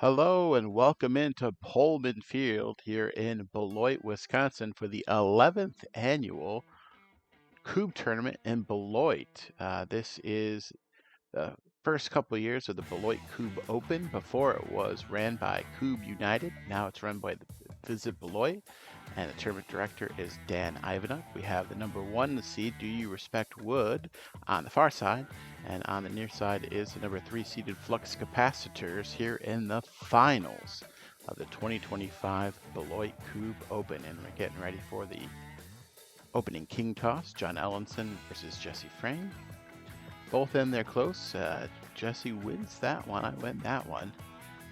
Hello and welcome into Puhlman Field here in Beloit, Wisconsin for the 11th annual Kubb tournament in Beloit. This is the first couple of years of the Beloit Kubb Open. Before it was ran by Kubb United. Now it's run by the Visit Beloit, and the tournament director is Dan Ivanov. We have the number one seed, Do You Respect Wood, on the far side, and on the near side is the number 3 seeded Flux Capacitors here in the finals of the 2025 Beloit Kubb Open. And we're getting ready for the opening king toss. John Ellingsen versus Jesse Fraim. Both in there close. Jesse wins that one. I win that one.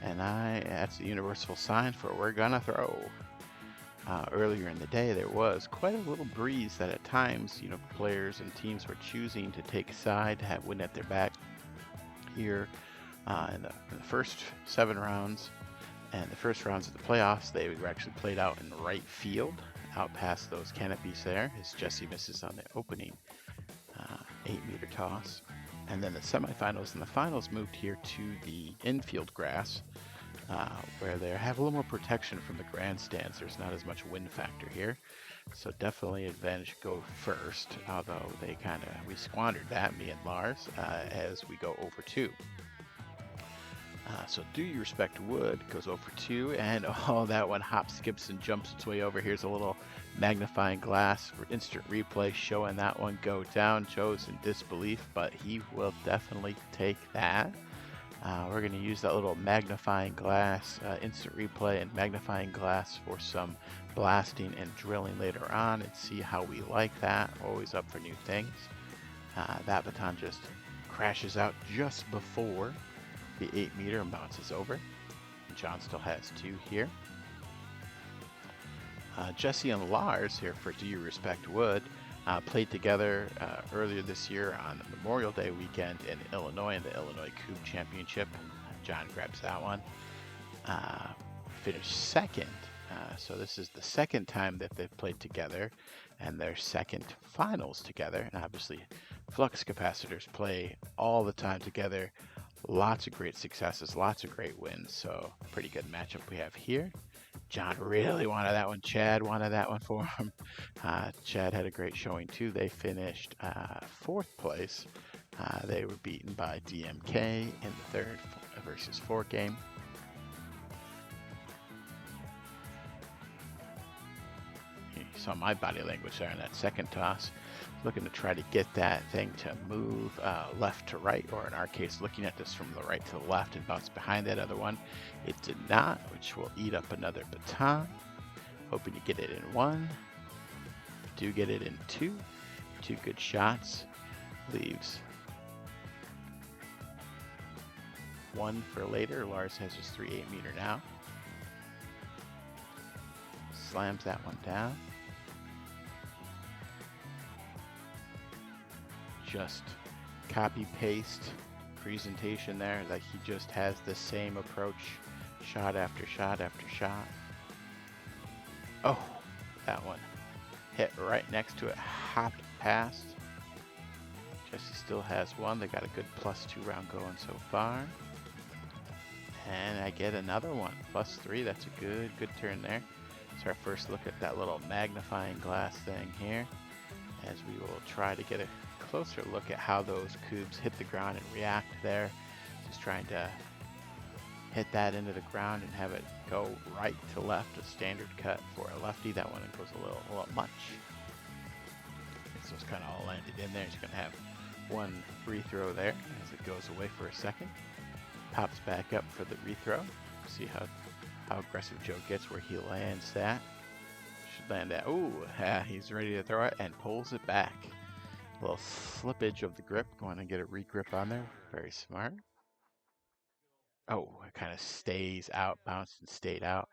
And that's the universal sign for we're gonna throw. Earlier in the day, there was quite a little breeze that at times, players and teams were choosing to take a side, to have wind at their back. Here in the first 7 rounds and the first rounds of the playoffs, they were actually played out in right field, out past those canopies there, as Jesse misses on the opening 8-meter toss. And then the semifinals and the finals moved here to the infield grass, where they have a little more protection from the grandstands. There's not as much wind factor here, so definitely advantage go first, although we squandered that, me and Lars, as we go over 2. So Do You Respect Wood goes over 2, and that one hops, skips, and jumps its way over. Here's a little magnifying glass for instant replay showing that one go down. Joe's in disbelief, but he will definitely take that. We're going to use that little magnifying glass, instant replay and magnifying glass for some blasting and drilling later on, and see how we like that. Always up for new things. That baton just crashes out just before the 8-meter and bounces over. John still has 2 here. Jesse and Lars here for Do You Respect Wood played together earlier this year on Memorial Day weekend in Illinois in the Illinois Kubb Championship. John grabs that one. Finished second. So this is the second time that they've played together and their second finals together. And obviously Flux Capacitors play all the time together. Lots of great successes, lots of great wins. So pretty good matchup we have here. John really wanted that one. Chad wanted that one for him. Chad had a great showing too. They finished 4th place. They were beaten by DMK in the 3rd versus 4 game. You saw my body language there in that second toss. Looking to try to get that thing to move left to right, or in our case, looking at this from the right to the left and bounce behind that other one. It did not, which will eat up another baton. Hoping to get it in 1. Do get it in 2. 2 good shots. Leaves 1 for later. Lars has his 3 8-meter now. Slams that one down. Just copy paste presentation there, like he just has the same approach, shot after shot after shot. Oh, that one hit right next to it, hopped past. Jesse still has 1. They got a good +2 round going so far. And I get another one, +3. That's a good turn there. It's our first look at that little magnifying glass thing here, as we will try to get a closer look at how those Kubbs hit the ground and react there. Just trying to hit that into the ground and have it go right to left, a standard cut for a lefty. That one goes a little much. So it's kind of all landed in there. He's going to have 1 rethrow there as it goes away for a second. Pops back up for the rethrow. See how aggressive Joe gets, where he lands that. Should land that. Ooh, he's ready to throw it and pulls it back. A little slippage of the grip. Going to get a re-grip on there. Very smart. Oh, it kind of stays out, bounced and stayed out.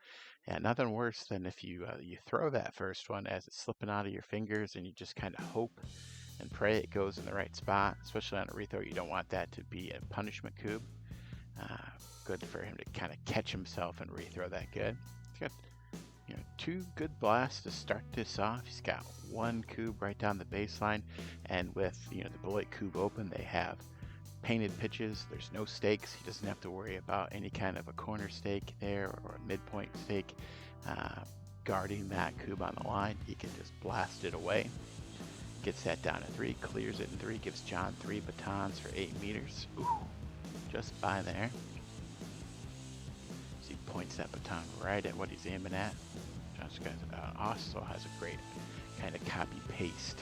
Yeah, nothing worse than if you throw that first one as it's slipping out of your fingers, and you just kind of hope and pray it goes in the right spot. Especially on a rethrow, you don't want that to be a punishment Kubb. Good for him to kind of catch himself and rethrow that good. He's got 2 good blasts to start this off. He's got 1 Kubb right down the baseline, and with the Beloit Kubb Open, they have painted pitches. There's no stakes. He doesn't have to worry about any kind of a corner stake there or a midpoint stake guarding that Kubb on the line. He can just blast it away. Gets that down to 3, clears it in 3, gives John 3 batons for 8 meters. Ooh, just by there. So he points that baton right at what he's aiming at. John's also has a great kind of copy-paste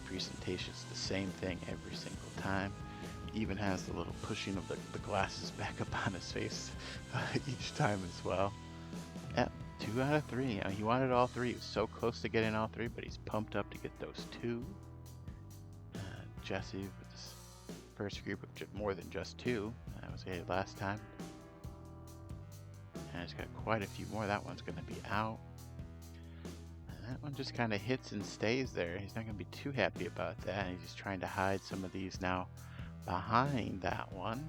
presentation. It's the same thing every single time. He even has the little pushing of the glasses back up on his face each time as well. Yep, 2 out of 3. You know, he wanted all 3. He was so close to getting all 3, but he's pumped up to get those 2. Jesse with this first group of more than just 2. That was it last time. And he's got quite a few more. That one's going to be out. And that one just kind of hits and stays there. He's not going to be too happy about that. He's just trying to hide some of these now behind that one.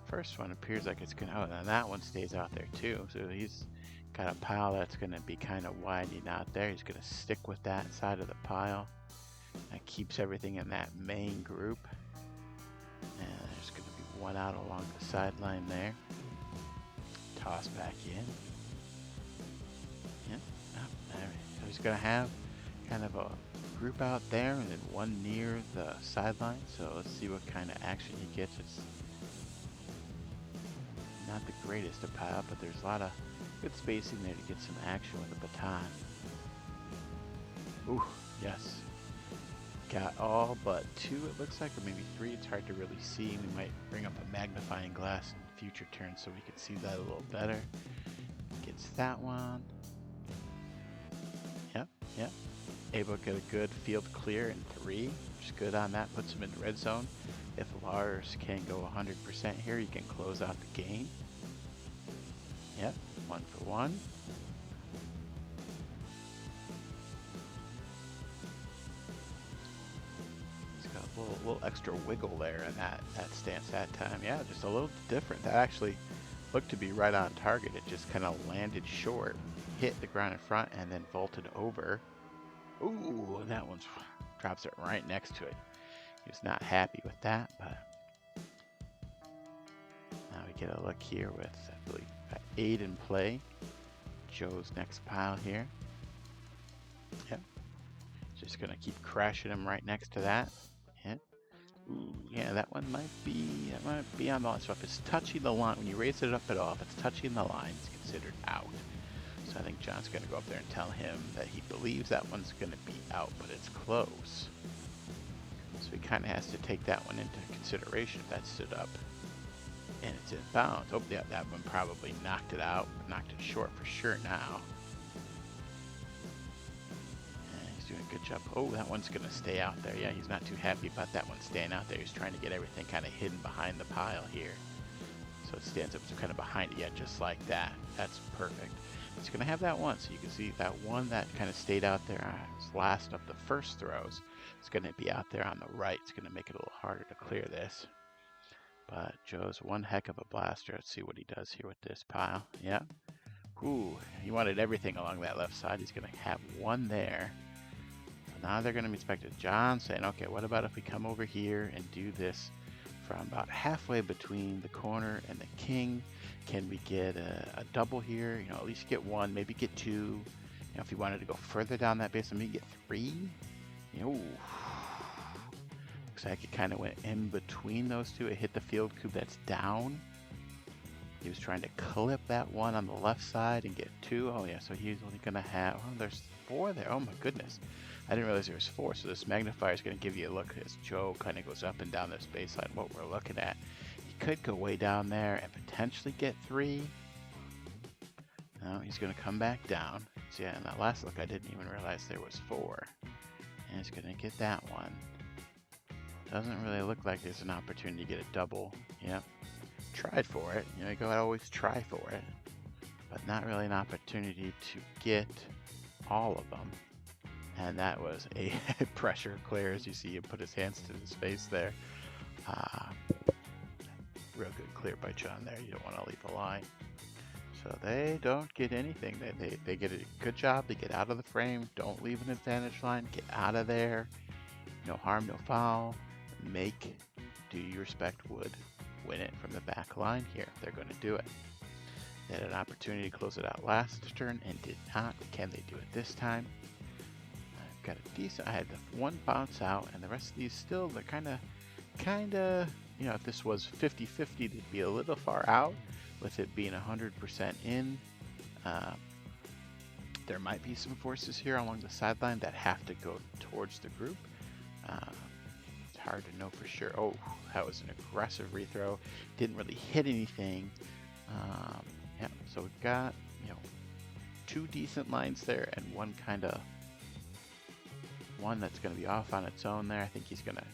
First one appears like it's going to, and that one stays out there too. So he's got a pile that's going to be kind of widening out there. He's going to stick with that side of the pile. That keeps everything in that main group. And there's going to be one out along the sideline there. Toss back in. Yep. Oh, there. So he's going to have kind of a group out there and then one near the sideline. So let's see what kind of action he gets. It's not the greatest of pile, but there's a lot of good spacing there to get some action with the baton. Ooh, yes. Got all but 2, it looks like, or maybe 3. It's hard to really see. We might bring up a magnifying glass in future turns so we can see that a little better. Gets that one. Yep, yep. Able to get a good field clear in 3, which is good on that. Puts him in the red zone. If Lars can go 100% here, you can close out the game. Yep, 1 for 1. A little extra wiggle there in that stance that time. Yeah, just a little different. That actually looked to be right on target. It just kind of landed short, hit the ground in front, and then vaulted over. Ooh, that one drops it right next to it. He was not happy with that, but now we get a look here with, I believe, 8 in play. Joe's next pile here. Yep. Just going to keep crashing him right next to that. Ooh, yeah, that one might be on the line. So if it's touching the line, when you raise it up at all, if it's touching the line, it's considered out. So I think John's going to go up there and tell him that he believes that one's going to be out, but it's close. So he kind of has to take that one into consideration if that stood up. And it's in bounds. Oh, yeah, that one probably knocked it out, knocked it short for sure now. Doing a good job. Oh, that one's going to stay out there. Yeah, he's not too happy about that one staying out there. He's trying to get everything kind of hidden behind the pile here. So it stands up kind of behind it. Yeah, just like that. That's perfect. It's going to have that one. So you can see that one that kind of stayed out there last of the first throws. It's going to be out there on the right. It's going to make it a little harder to clear this. But Joe's one heck of a blaster. Let's see what he does here with this pile. Yeah. Ooh, he wanted everything along that left side. He's going to have one there. Now they're going to be expected. John saying, okay, what about if we come over here and do this from about halfway between the corner and the king? Can we get a double here? You know, at least get 1, maybe get 2. You know, if you wanted to go further down that base, maybe get 3. You know, looks like it kind of went in between those 2. It hit the field Kubb that's down. He was trying to clip that one on the left side and get 2. Oh yeah, so he's only going to have, oh, there's 4 there. Oh my goodness. I didn't realize there was 4, so this magnifier is going to give you a look as Joe kind of goes up and down this baseline, what we're looking at. He could go way down there and potentially get 3. No, he's going to come back down. So yeah, in that last look, I didn't even realize there was 4. And he's going to get that one. Doesn't really look like there's an opportunity to get a double. Yep. Tried for it. You know, you gotta always try for it. But not really an opportunity to get all of them. And that was a pressure clear, as you see him put his hands to his face there. Real good clear by John there. You don't want to leave a line. So they don't get anything. They get a good job. They get out of the frame. Don't leave an advantage line. Get out of there. No harm, no foul. Make Do You Respect would win it from the back line here. They're going to do it. They had an opportunity to close it out last turn and did not. Can they do it this time? I've got a decent, I had the one bounce out, and the rest of these still, they're kind of, you know, if this was 50-50, they'd be a little far out. With it being 100% in, there might be some forces here along the sideline that have to go towards the group. It's hard to know for sure. Oh, that was an aggressive rethrow. Didn't really hit anything. Yeah, so we've got, you know, two decent lines there and one that's going to be off on its own there. I think he's going to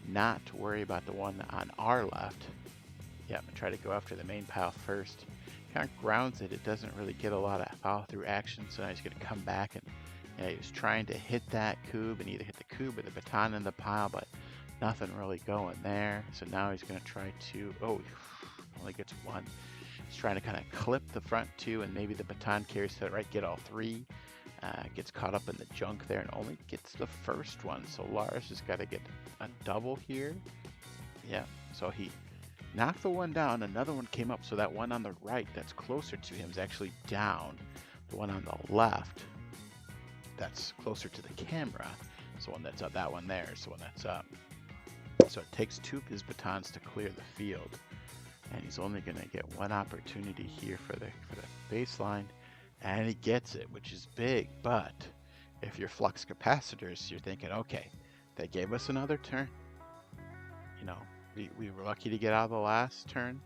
not worry about the one on our left. Yep, try to go after the main pile first. Kind of grounds it. It doesn't really get a lot of follow through action, so now he's going to come back and, you know, he was trying to hit that Kubb and either hit the Kubb or the baton in the pile, but nothing really going there. So now he's going to try to, oh, only gets one. He's trying to kind of clip the front two, and maybe the baton carries to the right, get all three. Gets caught up in the junk there and only gets the first one. So Lars has got to get a double here. Yeah, so he knocked the one down. Another one came up, so that one on the right that's closer to him is actually down. The one on the left that's closer to the camera, so one that's up, that one there is the one that's up. So it takes two of his batons to clear the field. And he's only going to get one opportunity here for the baseline, and he gets it, which is big. But if you're Flux Capacitors, you're thinking, okay, they gave us another turn. You know, we were lucky to get out of the last turn.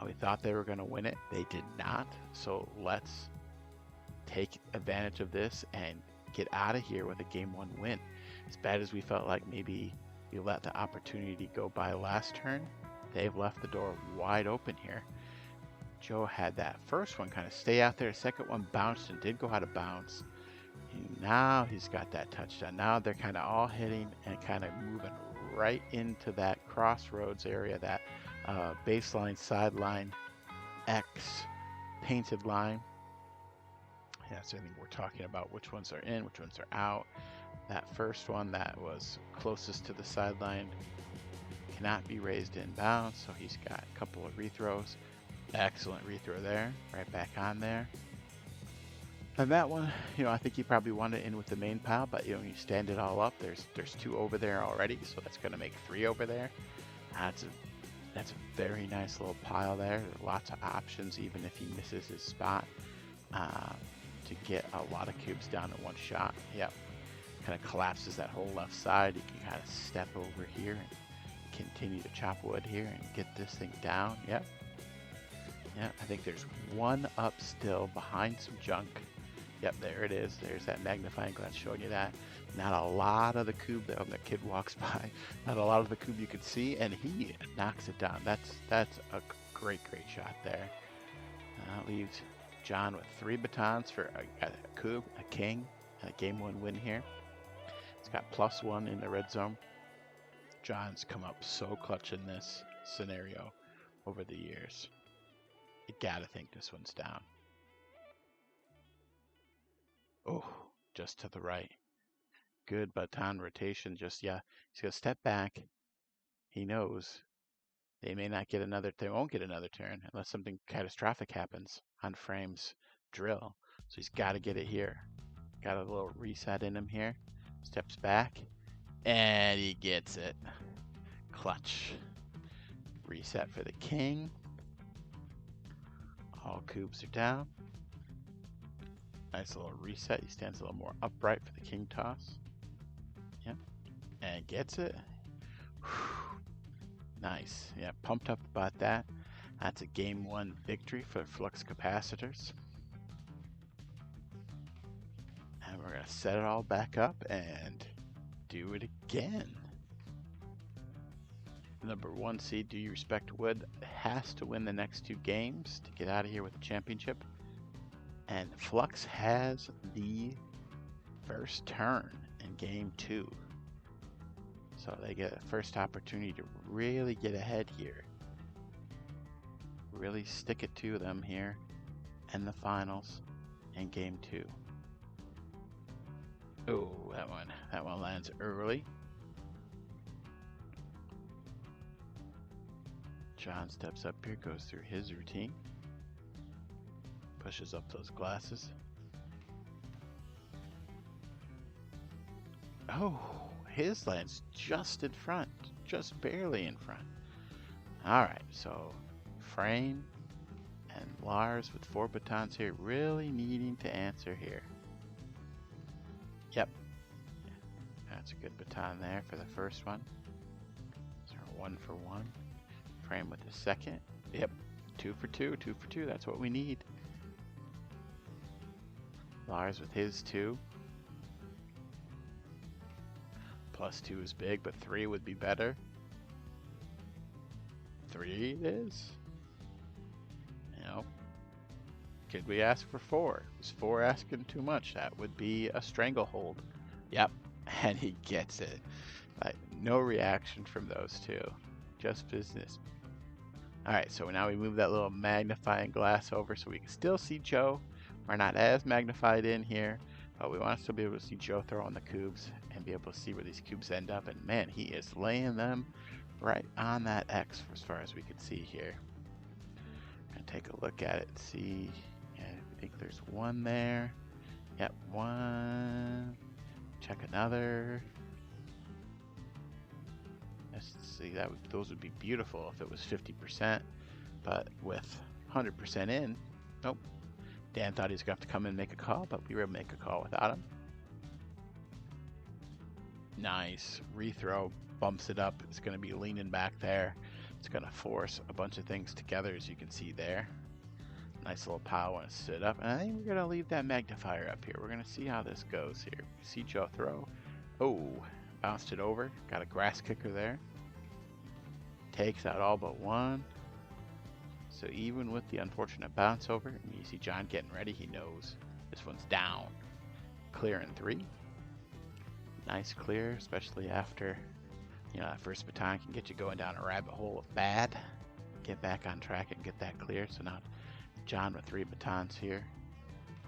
We thought they were going to win it. They did not. So let's take advantage of this and get out of here with a game one win. As bad as we felt like maybe we let the opportunity go by last turn, they've left the door wide open here. Joe had that first one kind of stay out there. The second one bounced and did go out of bounds. And now he's got that touchdown. Now they're kind of all hitting and kind of moving right into that crossroads area, that baseline, sideline, X painted line. Yeah, so I think we're talking about which ones are in, which ones are out. That first one that was closest to the sideline cannot be raised in bounds, so he's got a couple of rethrows. Excellent rethrow there, right back on there. And that one, you know, I think he probably wanted it in with the main pile, but you know, you stand it all up, there's two over there already, so that's going to make three over there. That's a very nice little pile there. There's lots of options, even if he misses his spot, to get a lot of cubes down in one shot. Yep, kind of collapses that whole left side. You can kind of step over here and continue to chop wood here and get this thing down. Yep. Yeah, I think there's one up still behind some junk. Yep, there it is. There's that magnifying glass showing you that. Not a lot of the Kubb there when the kid walks by. Not a lot of the Kubb you could see, and he knocks it down. That's a great shot there. That leaves John with 3 batons for a Kubb, a king, and a game 1 win here. He's got +1 in the red zone. John's come up so clutch in this scenario over the years. You gotta think this one's down. Oh, just to the right. Good baton rotation. Just, yeah, he's gonna step back. He knows they may not get another, they won't get another turn unless something catastrophic happens on Fraim's drill. So he's got to get it here. Got a little reset in him here. Steps back, and he gets it. Clutch. Reset for the king. All Kubbs are down. Nice little reset. He stands a little more upright for the king toss. Yep. And gets it. Whew. Nice. Yeah, pumped up about that. That's a game 1 victory for Flux Capacitors. And we're going to set it all back up and do it again. Number 1 seed, Do You Respect Wood, has to win the next 2 games to get out of here with the championship. And Flux has the first turn in game 2. So they get a first opportunity to really get ahead here. Really stick it to them here in the finals in game 2. Oh, that one lands early. John steps up here, goes through his routine, pushes up those glasses. Oh, his lands just in front, just barely in front. All right, so Fraim and Lars with 4 batons here, really needing to answer here. Yep, that's a good baton there for the first one. So 1 for 1. Fraim with the second. Yep, 2 for 2, 2 for 2. That's what we need. Lars with his 2. +2 is big, but 3 would be better. 3 it is. You know, could we ask for 4? Is 4 asking too much? That would be a stranglehold. Yep, and he gets it. Like, no reaction from those two. Just business. Alright, so now we move that little magnifying glass over so we can still see Joe. We're not as magnified in here, but we want to still be able to see Joe throwing the cubes and be able to see where these cubes end up. And man, he is laying them right on that X as far as we can see here. Gonna take a look at it and see. Yeah, I think there's 1 there. Yep, 1. Check another. Let's see, those would be beautiful if it was 50%, but with 100% in, nope. Dan thought he was going to have to come in and make a call, but we were able to make a call without him. Nice. Rethrow bumps it up. It's going to be leaning back there. It's going to force a bunch of things together, as you can see there. Nice little pile when it stood up. And I think we're going to leave that magnifier up here. We're going to see how this goes here. See Joe throw. Oh, bounced it over. Got a grass kicker there. Takes out all but 1. So even with the unfortunate bounce over, and you see John getting ready, he knows this one's down. Clear in 3. Nice clear, especially after, you know, that first baton can get you going down a rabbit hole of bad. Get back on track and get that clear. So now John with 3 batons here.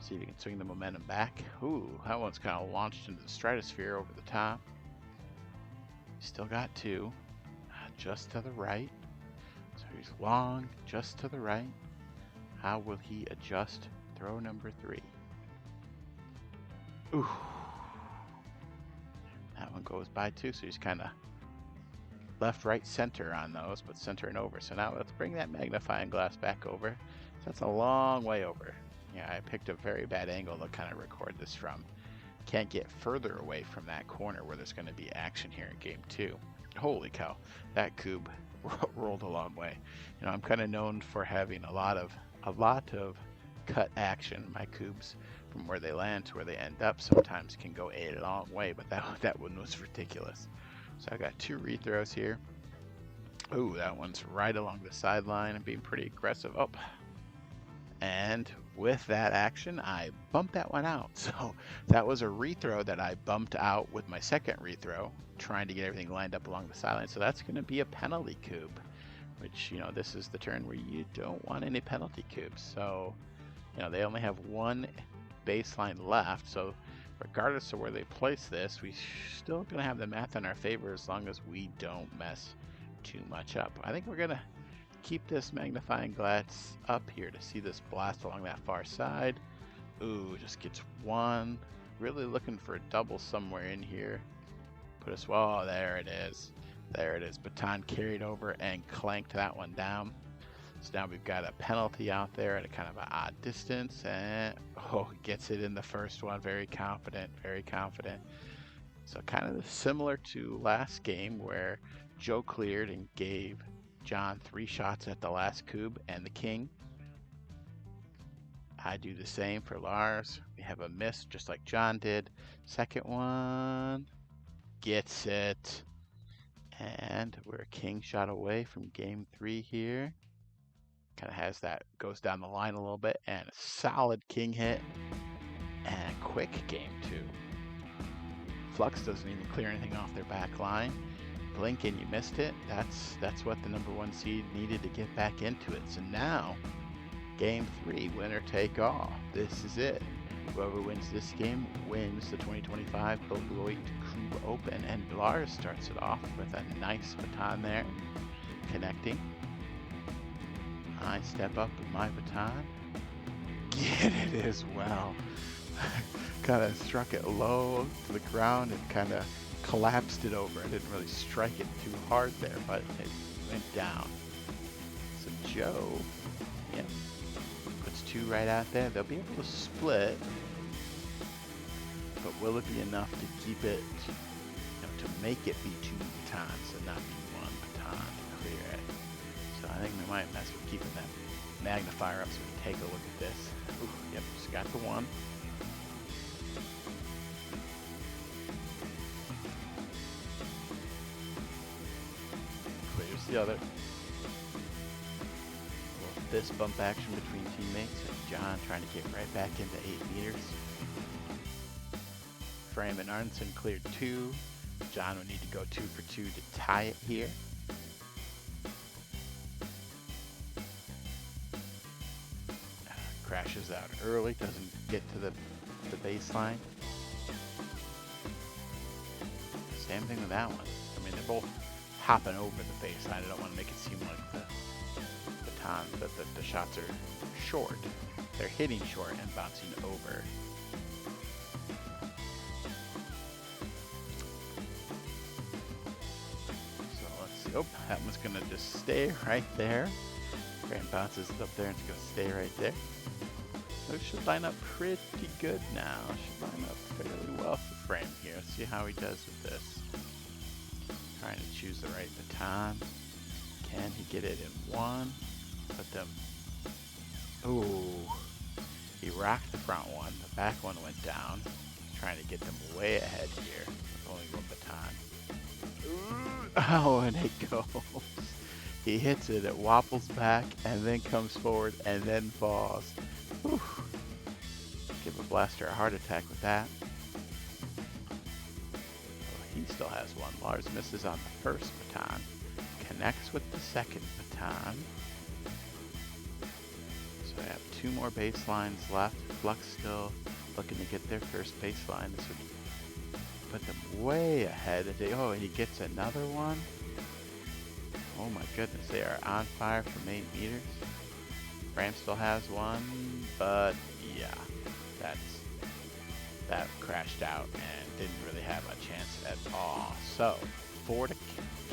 See if he can swing the momentum back. Ooh, that one's kind of launched into the stratosphere over the top. Still got 2. Just to the right. So he's long, just to the right. How will he adjust throw number 3? Ooh. That one goes by 2, so he's kind of left, right, center on those, but centering over. So now let's bring that magnifying glass back over. So that's a long way over. Yeah, I picked a very bad angle to kind of record this from. Can't get further away from that corner where there's going to be action here in game 2. Holy cow, that cube rolled a long way. You know, I'm kind of known for having a lot of cut action. My cubes from where they land to where they end up sometimes can go a long way, but that one was ridiculous. So I got 2 rethrows here. Oh, that one's right along the sideline and being pretty aggressive. Oh, and with that action, I bumped that one out. So that was a rethrow that I bumped out with my second rethrow, trying to get everything lined up along the sideline. So that's going to be a penalty cube, which, you know, this is the turn where you don't want any penalty cubes. So, you know, they only have 1 baseline left. So regardless of where they place this, we still going to have the math in our favor as long as we don't mess too much up. I think we're going to keep this magnifying glass up here to see this blast along that far side. Ooh, just gets 1. Really looking for a double somewhere in here. Put us, well, there it is. There it is. Baton carried over and clanked that one down. So now we've got a penalty out there at a kind of an odd distance. And, oh, gets it in the first one. Very confident, very confident. So kind of similar to last game where Joe cleared and gave John 3 shots at the last cube and the king. I do the same for Lars. We have a miss just like John did. Second one gets it. And we're a king shot away from game 3 here. Kind of has that, goes down the line a little bit, and a solid king hit. And a quick game 2. Flux doesn't even clear anything off their back line. Blink and you missed it. That's what the number 1 seed needed to get back into it. So now, game 3, winner take all. This is it. Whoever wins this game wins the 2025 Beloit Kubb Open. And Lars starts it off with a nice baton there, connecting. I step up with my baton. Get it as well. Kind of struck it low to the ground and kind of collapsed it over. I didn't really strike it too hard there, but it went down. So Joe, yeah, puts 2 right out there. They'll be able to split, but will it be enough to keep it, to make it be 2 batons and not be 1 baton to clear it? So I think we might mess with keeping that magnifier up so we can take a look at this. Ooh, yep, just got the 1. Clears the other. A little fist bump action between teammates, and John trying to get right back into 8 meters. Fraim and Arneson cleared 2. John would need to go 2 for 2 to tie it here. Crashes out early, doesn't get to the baseline. Same thing with that one. I mean, they're both hopping over the baseline. I don't want to make it seem like the shots are short. They're hitting short and bouncing over. So let's see. Oh, that one's gonna just stay right there. Fraim bounces it up there and it's gonna stay right there. Those should line up pretty good now. Should line up fairly well for Fraim here. Let's see how he does with this. Trying to choose the right baton. Can he get it in 1? Put them. Ooh. He rocked the front one. The back one went down. Trying to get them way ahead here with only 1 baton. Ooh. Oh, and it goes. He hits it, it wobbles back, and then comes forward, and then falls. Whew. Give a blaster a heart attack with that. Oh, he still has 1. Lars misses on the first baton. Connects with the second baton. So I have 2 more baselines left. Flux still looking to get their first baseline. This would put them way ahead. Oh, and he gets another one. Oh my goodness, they are on fire from 8 meters. Fraim still has 1, but yeah, that crashed out and didn't really have a chance at all. So 4 to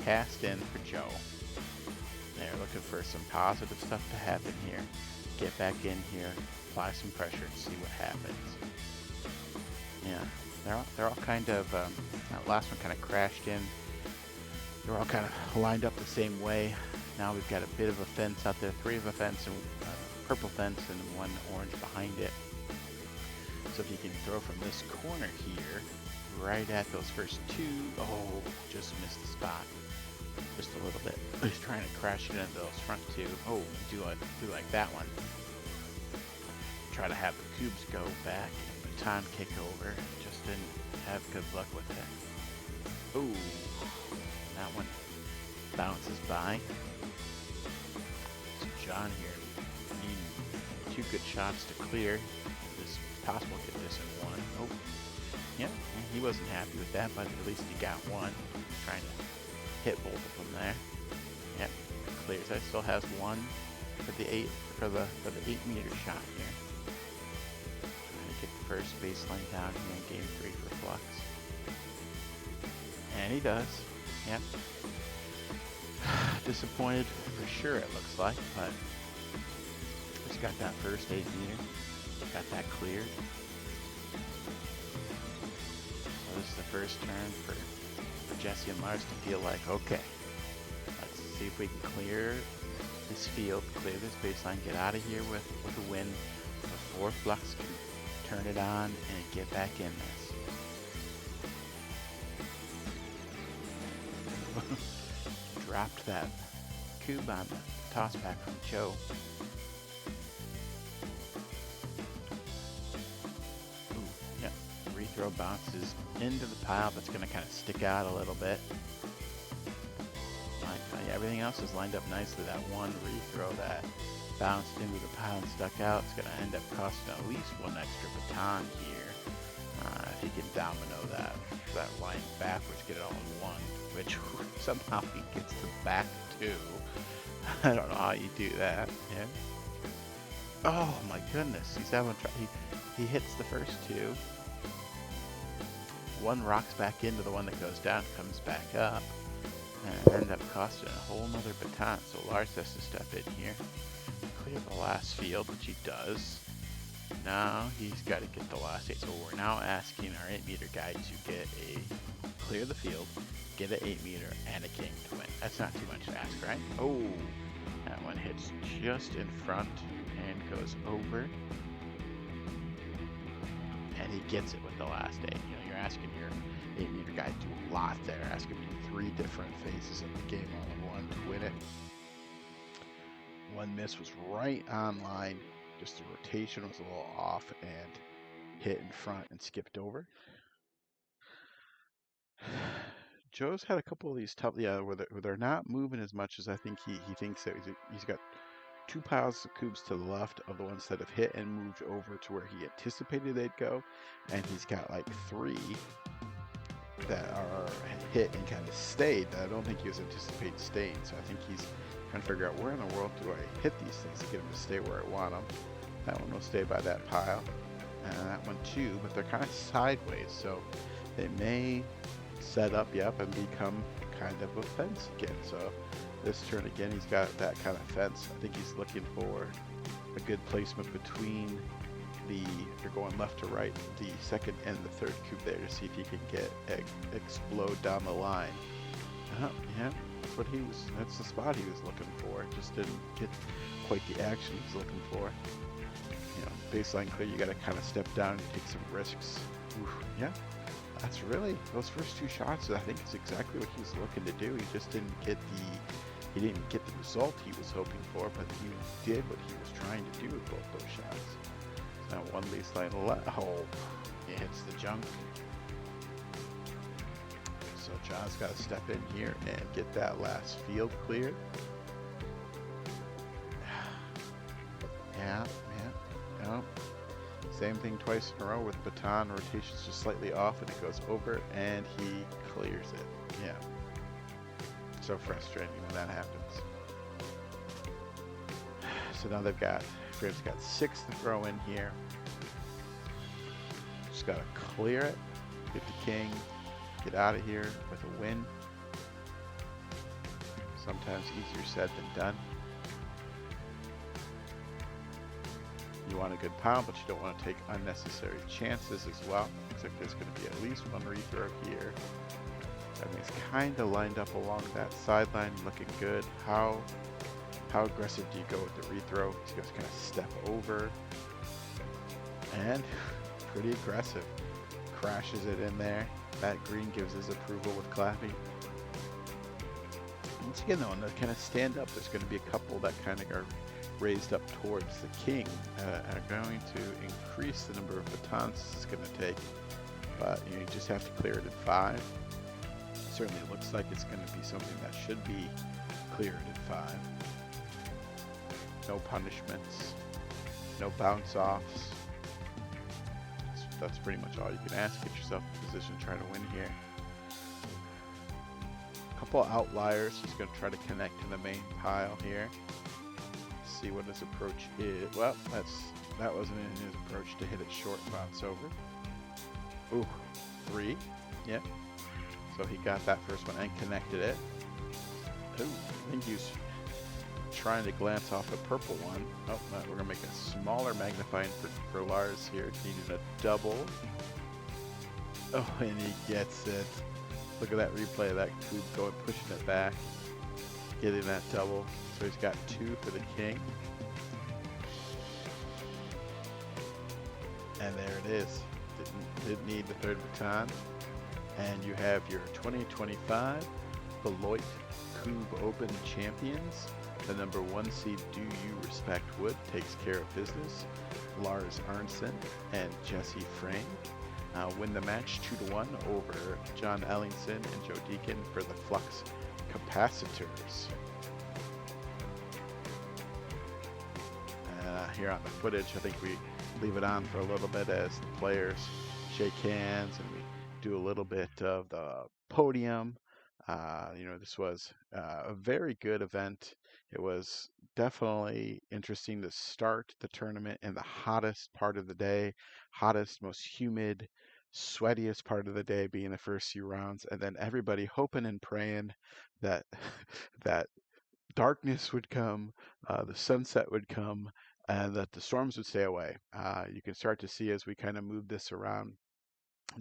cast in for Joe. They're looking for some positive stuff to happen here. Get back in here, apply some pressure, and see what happens. Yeah, they're all kind of. That last one kind of crashed in. They're all kind of lined up the same way. Now we've got a bit of a fence out there, 3 of a fence and purple fence and 1 orange behind it. So if you can throw from this corner here, right at those first 2, oh, just missed the spot, just a little bit. He's trying to crash it into those front 2. Oh, do like that one. Try to have the cubes go back and baton kick over. Just didn't have good luck with it. Ooh. That one bounces by. So John here needing 2 good shots to clear. It's possible to get this in 1. Oh, yeah, he wasn't happy with that, but at least he got 1. Trying to hit both of them there. Yep, clears. That still has 1 for the 8 meter shot here. Trying to get the first baseline down here in game 3 for Flux. And he does. Yep. Disappointed for sure, it looks like, but just got that first 8 meter. Got that cleared. So this is the first turn for Jesse and Lars to feel like, okay, let's see if we can clear this field, clear this baseline, get out of here with a win before Flux can turn it on and get back in this. Dropped that cube on the toss back from Joe. Ooh, yeah, rethrow bounces into the pile. That's going to kind of stick out a little bit. Yeah, everything else is lined up nicely. That one rethrow that bounced into the pile and stuck out, it's going to end up costing at least 1 extra baton here. If he can domino that line backwards, get it all in 1, which somehow he gets the back 2. I don't know how you do that. Yeah. Oh my goodness, he's having he hits the first two. One rocks back into the one that goes down, comes back up, and end up costing a whole nother baton. So Lars has to step in here, clear the last field, which he does. Now he's got to get the last 8. So we're now asking our 8-meter guy to get clear the field, get an 8-meter and a king to win. That's not too much to ask, right? Oh, that one hits just in front and goes over. And he gets it with the last 8. You know, you're asking your 8-meter guy to do a lot there. Asking me 3 different phases of the game all in one to win it. One miss was right on line. Just the rotation was a little off and hit in front and skipped over. Joe's had a couple of these tough, where they're not moving as much as I think he thinks that he's got 2 piles of cubes to the left of the ones that have hit and moved over to where he anticipated they'd go, and he's got like 3 that are hit and kind of stayed that I don't think he was anticipating staying. So I think he's trying to figure out where in the world do I hit these things to get them to stay where I want them. That one will stay by that pile, and that one too, but they're kind of sideways, so they may set up, and become kind of a fence again. So this turn again, he's got that kind of fence. I think he's looking for a good placement between if you're going left to right, the second and the third cube there to see if he can get explode down the line. Yeah, that's the spot he was looking for. Just didn't get quite the action he was looking for. You know, baseline clear, you got to kind of step down and take some risks. Oof, yeah. That's really, those first 2 shots, I think it's exactly what he's looking to do. He just didn't get the result he was hoping for, but he did what he was trying to do with both those shots. So now one baseline left, he hits the junk. So John's got to step in here and get that last field cleared. Yeah. Same thing twice in a row with baton rotations just slightly off, and it goes over and he clears it. Yeah. So frustrating when that happens. So now Fraim's got 6 to throw in here. Just gotta clear it, get the king, get out of here with a win. Sometimes easier said than done. You want a good pile, but you don't want to take unnecessary chances as well. Looks like there's going to be at least one rethrow here. I mean, it's kind of lined up along that sideline, looking good. How aggressive do you go with the rethrow? He's going to kind of step over, and pretty aggressive. Crashes it in there. That green gives his approval with clapping. Once again, though, when they kind of stand up, there's going to be a couple that kind of are raised up towards the king, are going to increase the number of batons it's going to take, but you just have to clear it in 5. Certainly it looks like it's going to be something that should be cleared in 5. No punishments, no bounce offs. That's pretty much all you can ask. Get yourself in position trying to win here. A couple outliers. He's going to try to connect to the main pile here. See what his approach is. Well, that wasn't in his approach to hit it short and bounce over. Ooh, 3. Yeah. So he got that first one and connected it. Ooh, I think he was trying to glance off a purple one. Oh, we're gonna make a smaller magnifying for Lars here. Needed a double. Oh, and he gets it. Look at that replay of that cube going, pushing it back, getting that double. So he's got 2 for the king. And there it is. Didn't need the 3rd baton. And you have your 2025 Beloit Kubb Open champions. The number 1 seed Do You Respect Wood takes care of business. Lars Arneson and Jesse Fraim win the match 2-1 over John Ellingsen and Joe Dekan for the Flux Capacitors. Here on the footage, I think we leave it on for a little bit as the players shake hands and we do a little bit of the podium. This was a very good event. It was definitely interesting to start the tournament in the hottest part of the day, hottest, most humid, sweatiest part of the day being the first few rounds, and then everybody hoping and praying that that darkness would come, the sunset would come, and that the storms would stay away. You can start to see as we kind of move this around,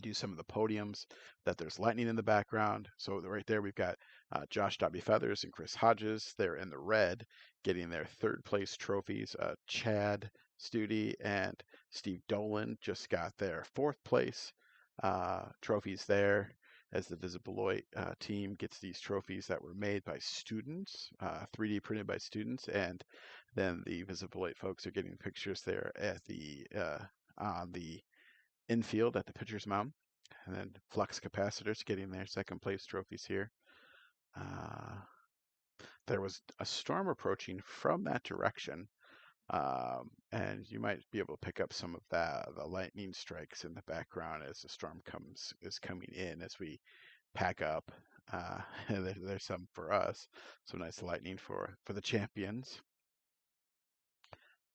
do some of the podiums, that there's lightning in the background. So right there, we've got Josh Dobby Feathers and Chris Hodges. They're in the red, getting their third place trophies. Chad Studi and Steve Dolan just got their fourth place trophies there, as the Beloit team gets these trophies that were made by students, 3D printed by students, and then the Beloit folks are getting pictures there at the on the infield at the pitcher's mound. And then Flux Capacitors getting their second place trophies here. Uh, there was a storm approaching from that direction, and you might be able to pick up some of the lightning strikes in the background as the storm is coming in as we pack up. There's some for us, some nice lightning for the champions.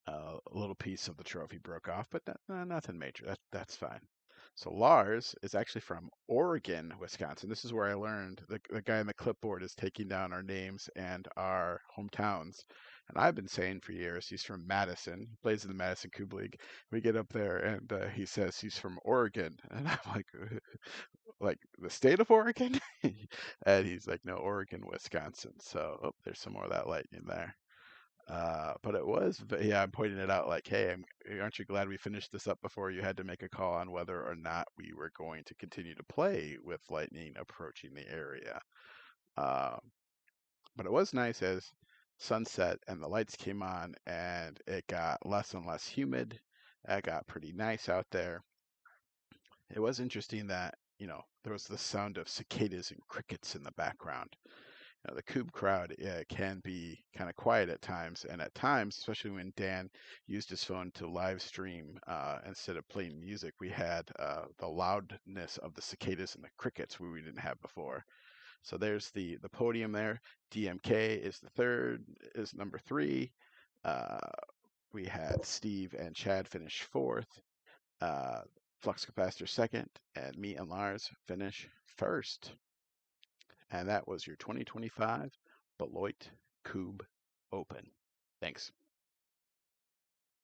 A little piece of the trophy broke off, but nothing major. That's fine. So Lars is actually from Oregon, Wisconsin. This is where I learned the guy on the clipboard is taking down our names and our hometowns. And I've been saying for years he's from Madison. He plays in the Madison Kubb League. We get up there and he says he's from Oregon, and I'm like the state of Oregon, and he's like, no, Oregon, Wisconsin. So there's some more of that lightning there. But it was, yeah, I'm pointing it out like, hey, aren't you glad we finished this up before you had to make a call on whether or not we were going to continue to play with lightning approaching the area? Um, but it was nice as sunset and the lights came on and it got less and less humid. It got pretty nice out there. It was interesting that, there was the sound of cicadas and crickets in the background. The Kubb crowd can be kind of quiet at times, and at times, especially when Dan used his phone to live stream instead of playing music, we had the loudness of the cicadas and the crickets we didn't have before. So there's the podium there. DMK is number 3. Uh, we had Steve and Chad finish 4th. Flux Capacitor 2nd, and me and Lars finish 1st. And that was your 2025 Beloit Kubb Open. Thanks.